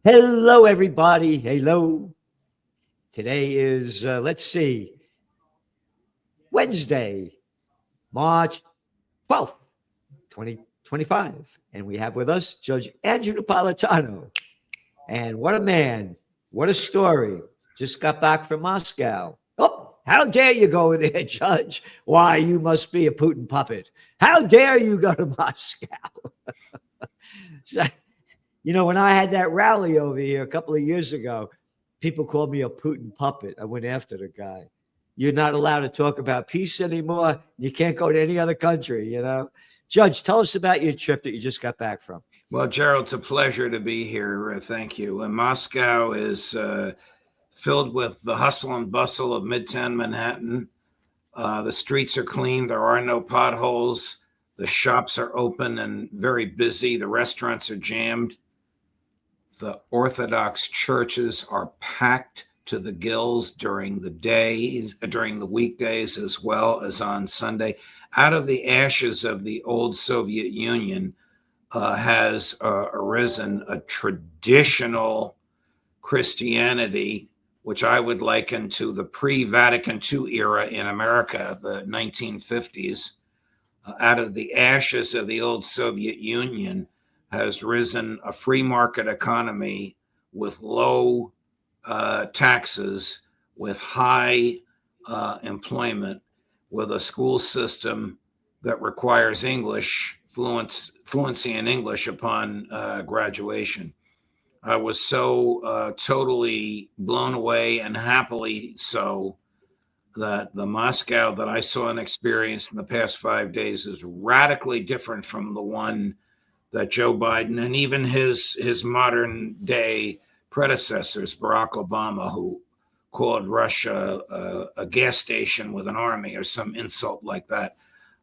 Hello, everybody. Hello. Today is, let's see, Wednesday, March 12th, 2025. And we have with us Judge Andrew Napolitano. And what a man. What a story. Just got back from Moscow. Oh, how dare you go there, Judge? Why, you must be a Putin puppet. How dare you go to Moscow? So, when I had that rally over here a couple of years ago, people called me a Putin puppet. I went after the guy. You're not allowed to talk about peace anymore. You can't go to any other country. Judge, tell us about your trip that you just got back from. Well, Gerald, it's a pleasure to be here. Thank you. Moscow is filled with the hustle and bustle of Midtown Manhattan. The streets are clean. There are no potholes. The shops are open and very busy. The restaurants are jammed. The Orthodox churches are packed to the gills during the weekdays, as well as on Sunday. Out of the ashes of the old Soviet Union has arisen a traditional Christianity, which I would liken to the pre-Vatican II era in America, the 1950s. Out of the ashes of the old Soviet Union has risen a free market economy with low taxes, with high employment, with a school system that requires fluency in English upon graduation. I was so totally blown away, and happily so, that the Moscow that I saw and experienced in the past 5 days is radically different from the one that Joe Biden and even his modern day predecessors, Barack Obama, who called Russia a gas station with an army or some insult like that.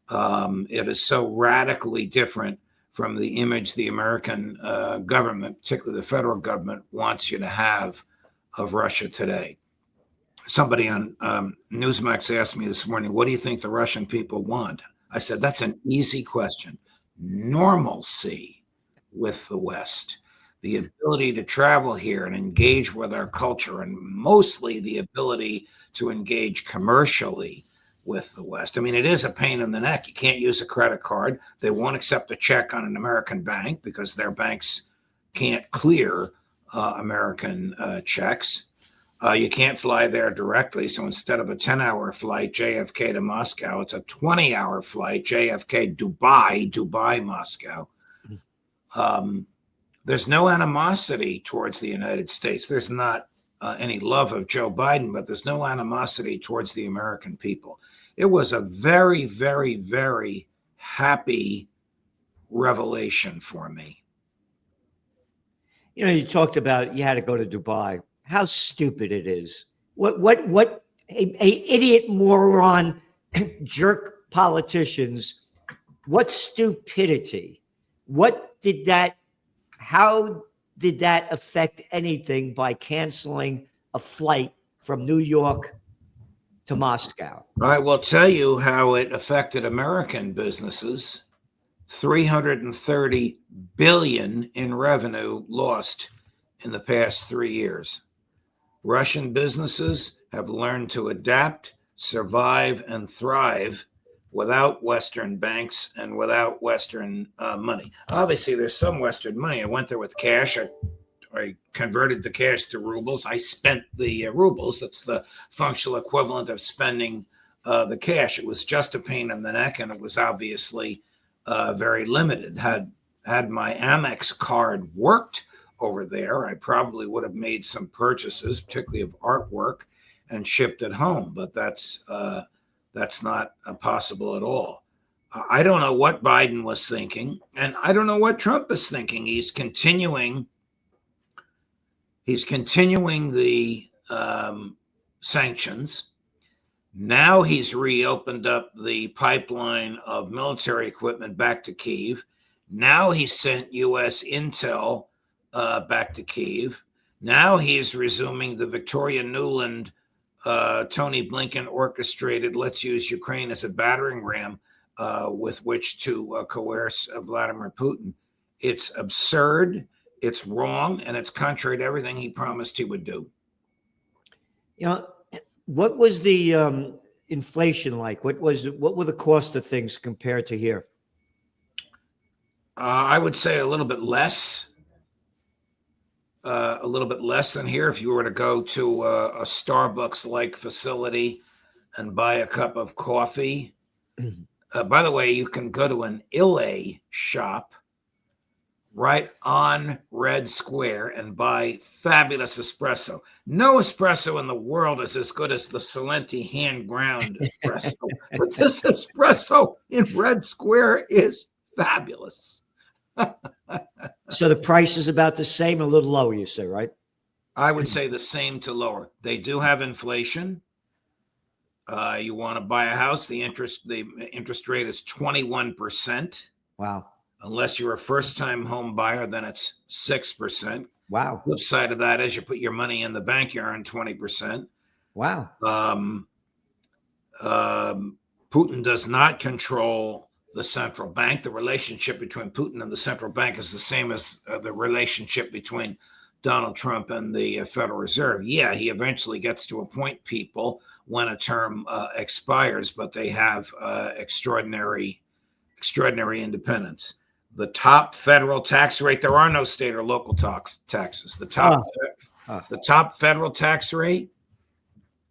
It is so radically different from the image the American government, particularly the federal government, wants you to have of Russia today. Somebody on Newsmax asked me this morning, what do you think the Russian people want? I said, that's an easy question. Normalcy with the West, the ability to travel here and engage with our culture, and mostly the ability to engage commercially with the West. I mean, it is a pain in the neck. You can't use a credit card. They won't accept a check on an American bank because their banks can't clear American checks. You can't fly there directly. So instead of a 10-hour flight, JFK to Moscow, it's a 20-hour flight, JFK, Dubai, Moscow. There's no animosity towards the United States. There's not any love of Joe Biden, but there's no animosity towards the American people. It was a very, very, very happy revelation for me. You talked about you had to go to Dubai. How stupid it is. What a idiot, moron, jerk politicians. What stupidity. How did that affect anything by canceling a flight from New York to Moscow? I will tell you how it affected American businesses. 330 billion in revenue lost in the past 3 years. Russian businesses have learned to adapt, survive, and thrive without Western banks and without Western money. Obviously, there's some Western money. I went there with cash. I converted the cash to rubles. I spent the rubles. That's the functional equivalent of spending the cash. It was just a pain in the neck, and it was obviously very limited. Had my Amex card worked over there, I probably would have made some purchases, particularly of artwork, and shipped it home. But that's not possible at all. I don't know what Biden was thinking, and I don't know what Trump is thinking. He's continuing the sanctions. Now he's reopened up the pipeline of military equipment back to Kyiv. Now he sent U.S. intel back to Kyiv. Now he's resuming the Victoria Nuland, Tony Blinken orchestrated, let's use Ukraine as a battering ram with which to coerce Vladimir Putin. It's absurd. It's wrong, and it's contrary to everything he promised he would do. You know, what was the inflation like? What were the cost of things compared to here? I would say a little bit less. A little bit less than here. If you were to go to a Starbucks-like facility and buy a cup of coffee. By the way, you can go to an Illy shop right on Red Square and buy fabulous espresso. No espresso in the world is as good as the Salenti hand-ground espresso. But this espresso in Red Square is fabulous. So the price is about the same, a little lower, you say, right? I would say the same to lower. They do have inflation. You want to buy a house, the interest rate is 21%. Wow. Unless you're a first-time home buyer, then it's 6%. Wow. Flip side of that is you put your money in the bank, you earn 20%. Wow. Putin does not control the central bank. The relationship between Putin and the central bank is the same as the relationship between Donald Trump and the Federal Reserve. Yeah, he eventually gets to appoint people when a term expires, but they have extraordinary independence. The top federal tax rate, there are no state or local taxes. The top federal tax rate,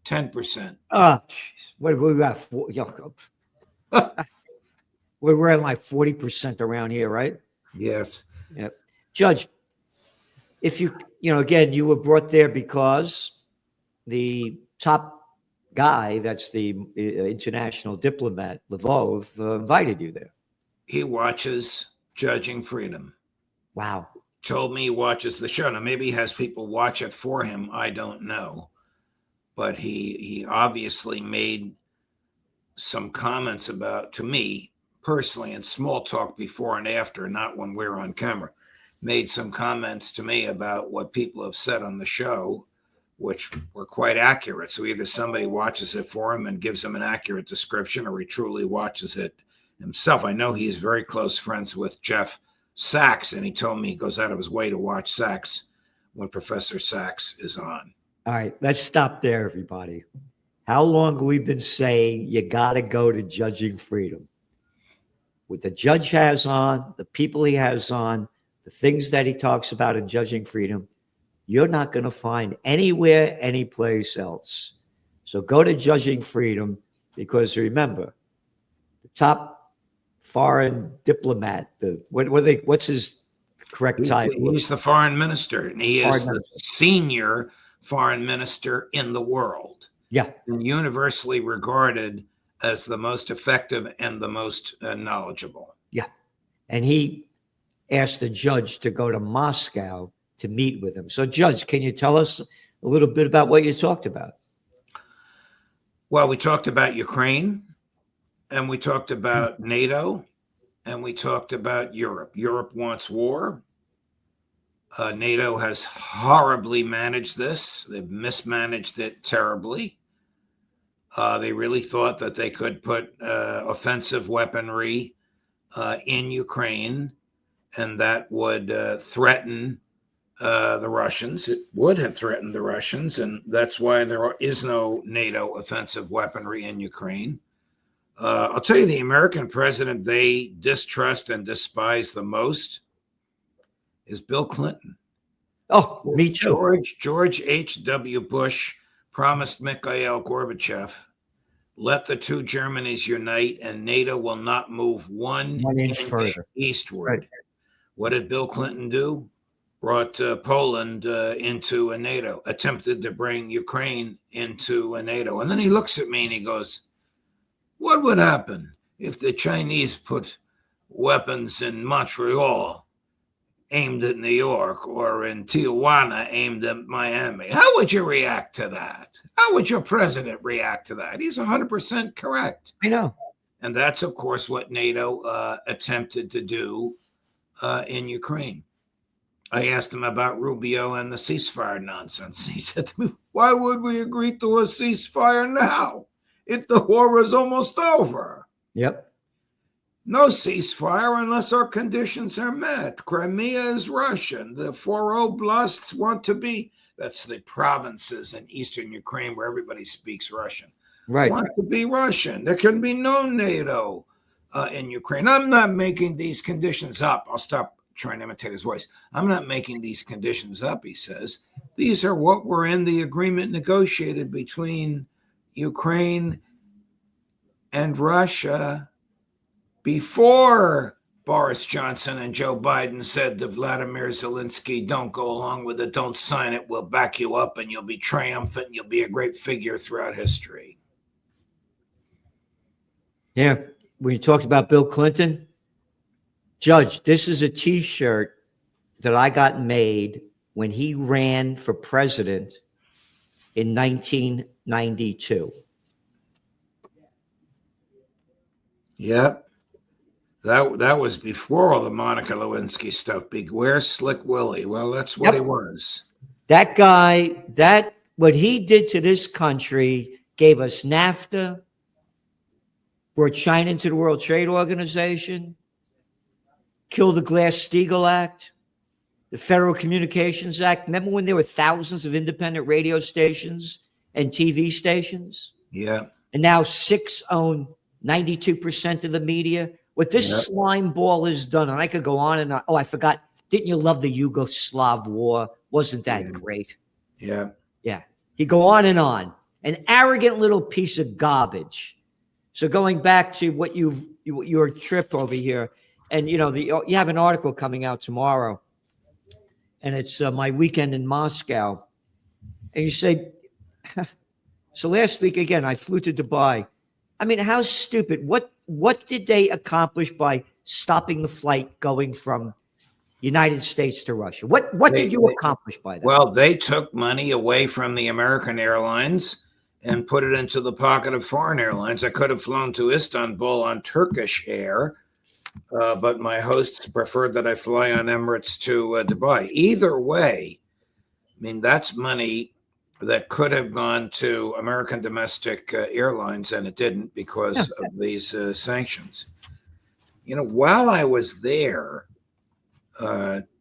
10%. Oh, jeez. What have we got? We're at like 40% around here, right? Yes. Yep. Judge, if again, you were brought there because the top guy, that's the international diplomat, Lvov, invited you there. He watches Judging Freedom. Wow. Told me he watches the show. Now, maybe he has people watch it for him. I don't know. But he obviously made some comments to me personally in small talk before and after, not when we're on camera, made some comments to me about what people have said on the show, which were quite accurate. So either somebody watches it for him and gives him an accurate description, or he truly watches it himself. I know he's very close friends with Jeff Sachs, and he told me he goes out of his way to watch Sachs when Professor Sachs is on. All right, let's stop there, everybody. How long have we been saying you got to go to Judging Freedom? What the judge has on, the people he has on, the things that he talks about in Judging Freedom, you're not going to find anywhere, anyplace else. So go to Judging Freedom, because remember, the top foreign diplomat, what's his correct title? He's the foreign minister, and he is the senior foreign minister in the world. Yeah. And universally regarded as the most effective and the most knowledgeable. Yeah. And he asked the judge to go to Moscow to meet with him. So, Judge, can you tell us a little bit about what you talked about? Well, we talked about Ukraine, and we talked about NATO, and we talked about Europe. Europe wants war. NATO has horribly managed this. They've mismanaged it terribly. They really thought that they could put offensive weaponry in Ukraine, and that would threaten the Russians. It would have threatened the Russians, and that's why there is no NATO offensive weaponry in Ukraine. I'll tell you, the American president they distrust and despise the most is Bill Clinton. Oh, me too. George H.W. Bush promised Mikhail Gorbachev, let the two Germanys unite and NATO will not move one inch further eastward. Right. What did Bill Clinton do? Brought Poland into a NATO, attempted to bring Ukraine into a NATO. And then he looks at me and he goes, what would happen if the Chinese put weapons in Montreal aimed at New York, or in Tijuana aimed at Miami? How would you react to that? How would your president react to that? He's 100% correct. I know. And that's, of course, what NATO attempted to do in Ukraine. I asked him about Rubio and the ceasefire nonsense. He said to me, why would we agree to a ceasefire now if the war is almost over? Yep. No ceasefire unless our conditions are met. Crimea is Russian. The four oblasts want to be, that's the provinces in eastern Ukraine where everybody speaks Russian, Right. want to be Russian. There can be no NATO in Ukraine. I'm not making these conditions up. I'll stop trying to imitate his voice. I'm not making these conditions up, he says. These are what were in the agreement negotiated between Ukraine and Russia before Boris Johnson and Joe Biden said to Vladimir Zelensky, don't go along with it, don't sign it, we'll back you up and you'll be triumphant and you'll be a great figure throughout history. Yeah. When you talked about Bill Clinton, Judge, this is a T-shirt that I got made when he ran for president in 1992. Yep. That was before all the Monica Lewinsky stuff. Beware Slick Willie. Well, that's what he was. That guy, what he did to this country gave us NAFTA, brought China into the World Trade Organization, killed the Glass-Steagall Act, the Federal Communications Act. Remember when there were thousands of independent radio stations and TV stations? Yeah. And now 6 own 92% of the media. What this slime ball has done, and I could go on and on. Oh, I forgot. Didn't you love the Yugoslav war? Wasn't that great? Yeah. Yeah. You go on and on. An arrogant little piece of garbage. So going back to what your trip over here, and you have an article coming out tomorrow, and it's my weekend in Moscow. And you say, so last week again, I flew to Dubai. I mean, how stupid. What did they accomplish by stopping the flight going from United States to Russia? What did you accomplish by that? Well, they took money away from the American Airlines and put it into the pocket of foreign airlines. I could have flown to Istanbul on Turkish Air, but my hosts preferred that I fly on Emirates to Dubai. Either way, I mean, that's money that could have gone to American domestic airlines, and it didn't because of these sanctions. While I was there,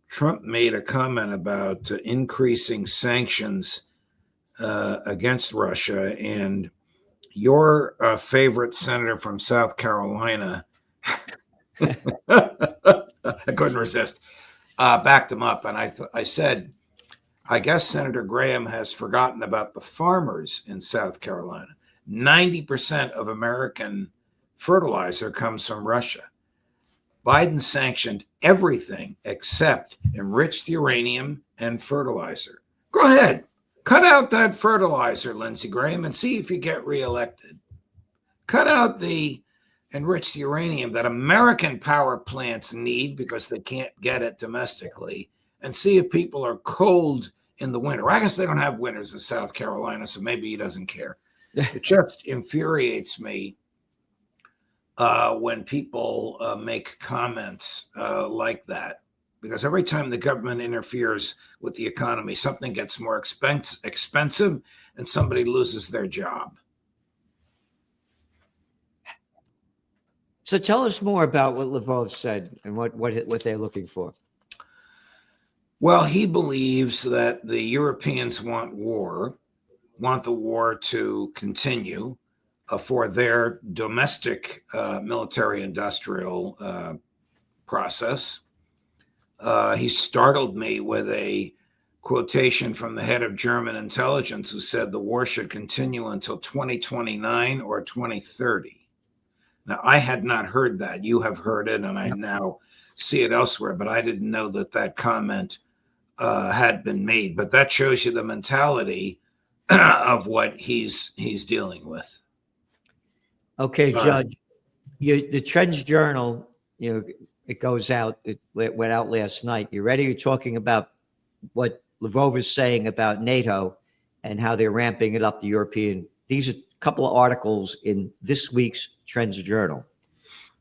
Trump made a comment about increasing sanctions against Russia, and your favorite senator from South Carolina, I couldn't resist, backed him up. And I said, I guess Senator Graham has forgotten about the farmers in South Carolina. 90% of American fertilizer comes from Russia. Biden sanctioned everything except enriched uranium and fertilizer. Go ahead. Cut out that fertilizer, Lindsey Graham, and see if you get reelected. Cut out the enriched uranium that American power plants need because they can't get it domestically, and see if people are cold in the winter. I guess they don't have winters in South Carolina, so maybe he doesn't care. It just infuriates me when people make comments like that, because every time the government interferes with the economy, something gets more expensive and somebody loses their job. So tell us more about what Lavrov said and what they're looking for. Well, he believes that the Europeans want the war to continue for their domestic military-industrial process. He startled me with a quotation from the head of German intelligence who said the war should continue until 2029 or 2030. Now, I had not heard that. You have heard it, and I now see it elsewhere, but I didn't know that comment had been made. But that shows you the mentality of what he's dealing with. Okay, Judge, the Trends Journal, it goes out. It went out last night. You ready? You're talking about what Lavrov is saying about NATO and how they're ramping it up. These are a couple of articles in this week's Trends Journal.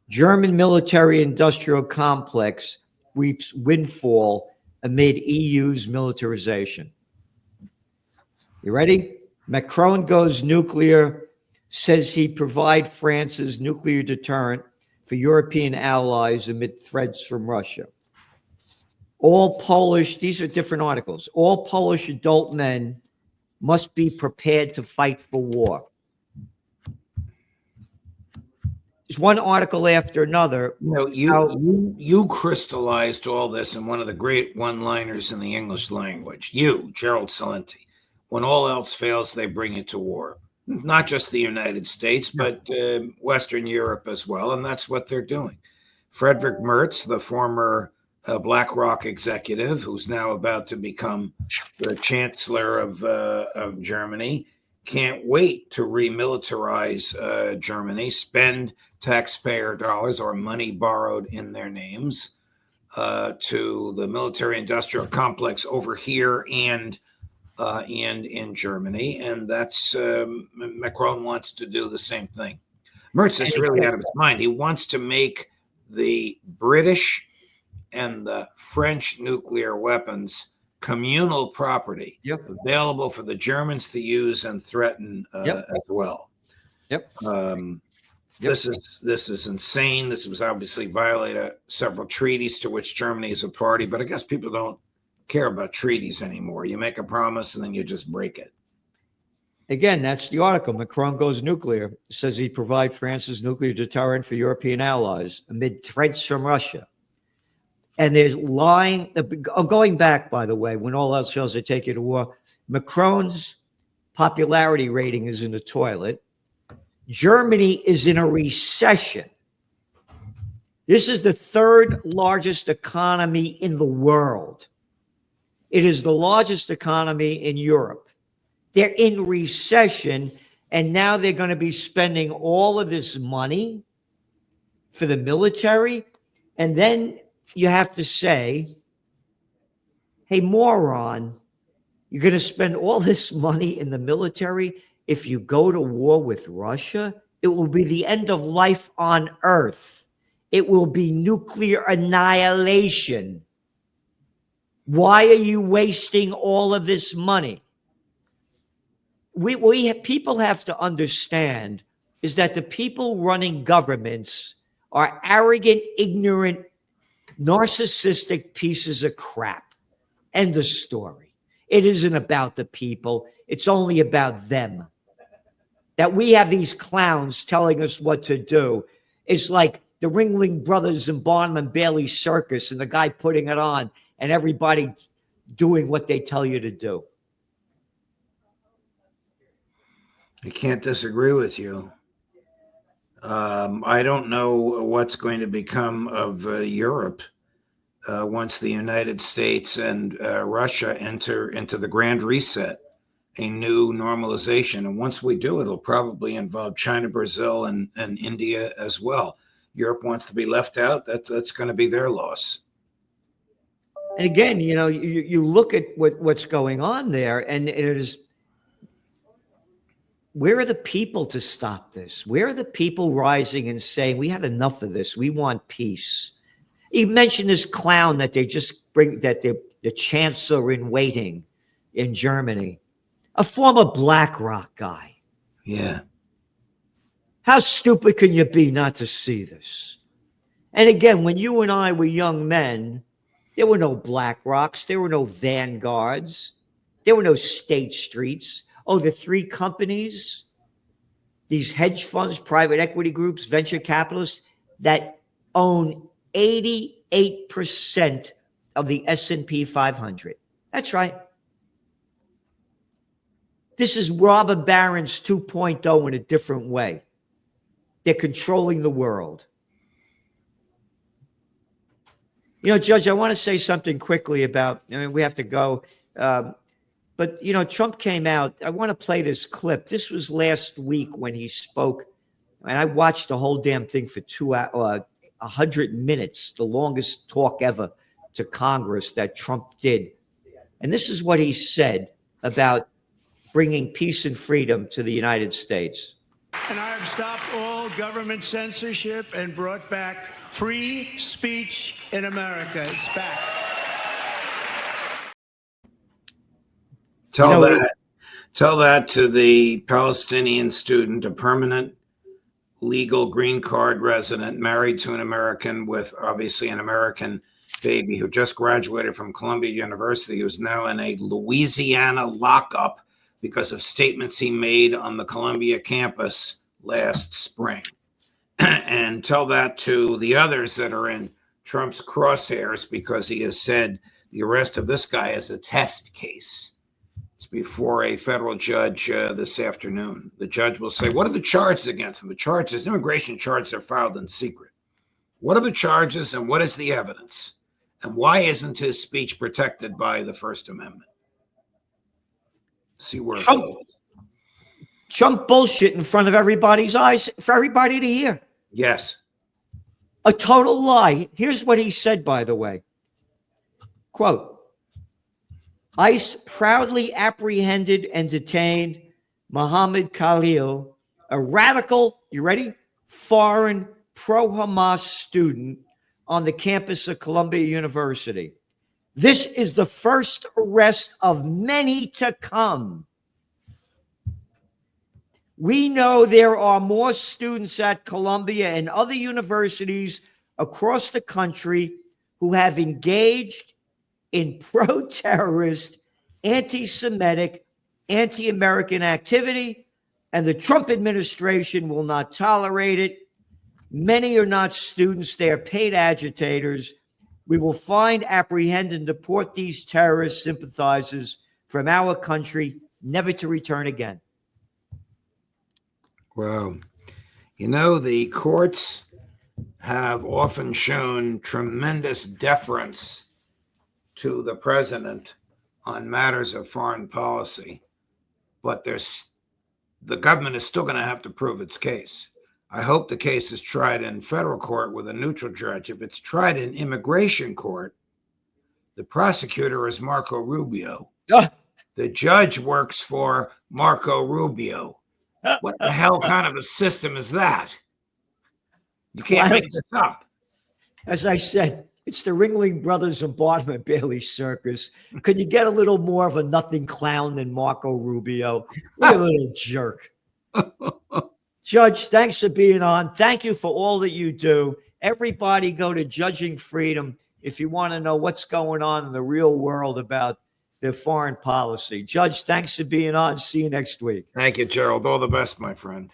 German military-industrial complex reaps windfall amid EU's militarization. You ready? Macron goes nuclear, says he'd provide France's nuclear deterrent for European allies amid threats from Russia. All Polish, these are different articles, all Polish adult men must be prepared to fight for war. There's one article after another. You crystallized all this in one of the great one-liners in the English language. You, Gerald Celente. When all else fails, they bring it to war. Not just the United States, but Western Europe as well, and that's what they're doing. Frederick Merz, the former BlackRock executive, who's now about to become the Chancellor of Germany, can't wait to remilitarize Germany, spend taxpayer dollars or money borrowed in their names to the military-industrial complex over here and in Germany, and that's Macron wants to do the same thing. Merz is really out of his mind. He wants to make the British and the French nuclear weapons communal property, available for the Germans to use and threaten as well. This is insane. This was obviously violated several treaties to which Germany is a party, but I guess people don't care about treaties anymore. You make a promise and then you just break it. Again, that's the article. Macron goes nuclear. Says he provide France's nuclear deterrent for European allies amid threats from Russia. And there's lying. Going back, by the way, when all else fails, they take you to war. Macron's popularity rating is in the toilet. Germany is in a recession. This is the third largest economy in the world. It is the largest economy in Europe. They're in recession, and now they're going to be spending all of this money for the military. And then you have to say, hey, moron, you're going to spend all this money in the military. If you go to war with Russia, it will be the end of life on Earth. It will be nuclear annihilation. Why are you wasting all of this money? People have to understand is that the people running governments are arrogant, ignorant, narcissistic pieces of crap. End of story. It isn't about the people. It's only about them. That we have these clowns telling us what to do. It's like the Ringling Brothers and Barnum and Bailey circus and the guy putting it on and everybody doing what they tell you to do. I can't disagree with you. I don't know what's going to become of Europe once the United States and Russia enter into the Grand Reset, a new normalization. And once we do, it'll probably involve China, Brazil, and India as well. Europe wants to be left out. That's going to be their loss. And again, you look at what's going on there, and it is, where are the people to stop this? Where are the people rising and saying, we had enough of this. We want peace. You mentioned this clown that they just bring, that the chancellor in waiting in Germany, a former BlackRock guy. Yeah. How stupid can you be not to see this? And again, when you and I were young men, there were no BlackRocks. There were no Vanguards. There were no State Streets. Oh, the three companies, these hedge funds, private equity groups, venture capitalists that own 88% of the S&P 500. That's right. This is Robber Barons 2.0 in a different way. They're controlling the world. Judge, I want to say something quickly about, we have to go. But, Trump came out. I want to play this clip. This was last week when he spoke. And I watched the whole damn thing for 100 minutes, the longest talk ever to Congress that Trump did. And this is what he said about bringing peace and freedom to the United States. And I have stopped all government censorship and brought back free speech in America. It's back. Tell that to the Palestinian student, a permanent legal green card resident, married to an American with obviously an American baby, who just graduated from Columbia University, who's now in a Louisiana lockup because of statements he made on the Columbia campus last spring. And tell that to the others that are in Trump's crosshairs, because he has said the arrest of this guy is a test case. It's before a federal judge this afternoon. The judge will say, what are the charges against him? The charges, immigration charges, are filed in secret. What are the charges and what is the evidence? And why isn't his speech protected by the First Amendment? See where Trump bullshit in front of everybody's eyes for everybody to hear. Yes. A total lie. Here's what he said, by the way. Quote, ICE proudly apprehended and detained Mohammed Khalil, a radical, you ready? Foreign pro-Hamas student on the campus of Columbia University. This is the first arrest of many to come. We know there are more students at Columbia and other universities across the country who have engaged in pro-terrorist, anti-Semitic, anti-American activity, and the Trump administration will not tolerate it. Many are not students, they are paid agitators. We will find, apprehend, and deport these terrorist sympathizers from our country, never to return again. Wow. You know, the courts have often shown tremendous deference to the president on matters of foreign policy, but the government is still going to have to prove its case. I hope the case is tried in federal court with a neutral judge. If it's tried in immigration court, the prosecutor is Marco Rubio. The judge works for Marco Rubio. What the hell kind of a system is that? You can't make this up. As I said, it's the Ringling Brothers and Barnum and Bailey circus. Could you get a little more of a nothing clown than Marco Rubio? What a little jerk. Judge, thanks for being on. Thank you for all that you do. Everybody go to Judging Freedom if you want to know what's going on in the real world about their foreign policy. Judge, thanks for being on. See you next week. Thank you, Gerald. All the best, my friend.